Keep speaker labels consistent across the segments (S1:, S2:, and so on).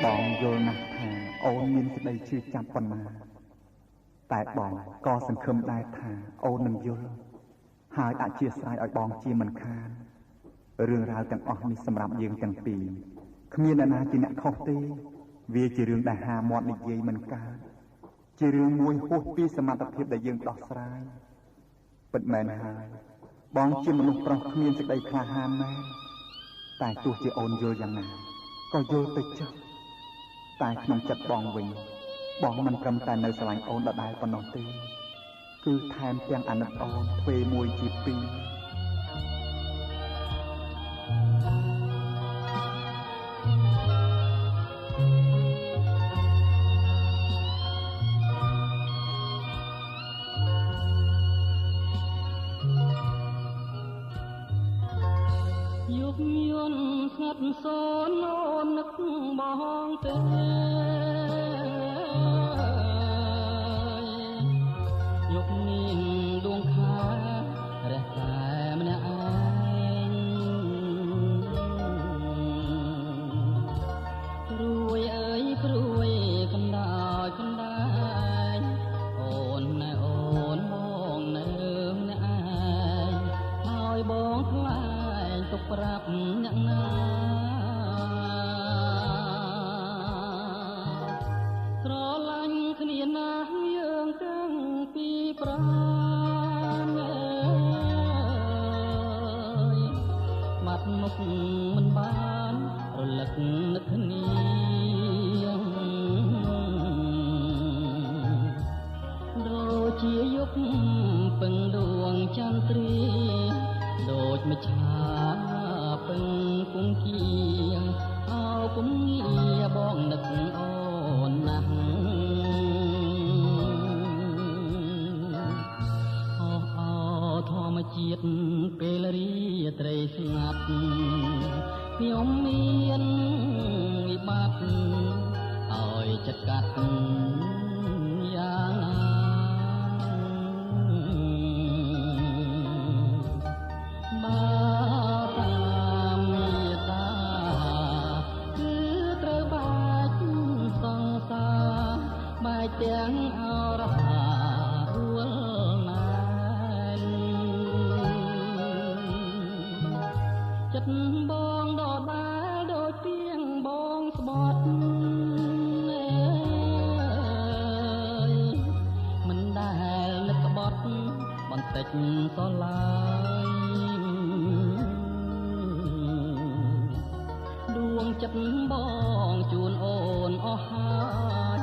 S1: បងយល់ណាស់ថាអូនមានក្តីជឿចាប់ប៉ុណ្ណាតែបងក៏សង្ឃឹមដែរថាអូននឹងយល់ហើយអធិស្ឋានឲ្យបងជាមិនខានរឿងរ៉ាវទាំងអស់នេះសម្រាប់យើងទាំងពីរគ្មានអ្នកណាជាអ្នកខុសទេវាជារឿងដែលហាមាត់និយាយមិនកើតជារឿងមួយហួសពីសមត្ថភាពដែលយើងដោះស្រាយពិតមែនហើយបងជាមនុស្សប្រុសគ្មានសេចក្តីក្លាហានណាស់តែទោះជាអូនយល់យ៉ាងណាក៏យល់ទៅចុះតែក្នុងចិត្តបងវិញបងមិនត្រឹមតែនៅស្រឡាញ់អូនដដែលប៉ុណ្ណោះទេគឺថែមទាំងអាណិតអូនទ្វេមួយជាពីរ
S2: យន់ស្ងាត់សូនអូននឹកបងទេយកនាងដួងខារះតែម្នាក់ឯងព្រួយអើយព្រួយកណ្ដាលកណ្ដាលអូនណែអូនបងណែរឿងម្នាក់ឯងហើយបងខ្លាចទុកប្រាប់អ្នកណាស្រឡាញ់គ្នាណាស់យើងទាំងពីរប្រាណបាត់មុខមិនបានរលឹកនឹកគ្នាដូចជាយុគពឹងដួងចន្ទ្រាដូចមច្ឆាពឹងគង់គៀអោគំងារបងនឹកអូនណាស់អោធម្មជាតិពេលរាត្រីស្ងាត់ខ្ញុំមានវិបត្តិឲ្យចិត្តកាត់យ៉ាងណាបើតាមមេត្តាគឺត្រូវបាច់សង្សារបែកទាំងអរហារួលណានចិត្តបងដដែលដូចទៀងបងស្បត់មិនដែលនឹកក្បត់បន្តិចក៏ឡើយដួងចិត្តបងជូនអូនអស់ហើយ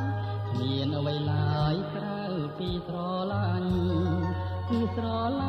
S2: គ្មានអ្វីឡើយក្រៅពីស្រឡាញ់គឺស្រឡា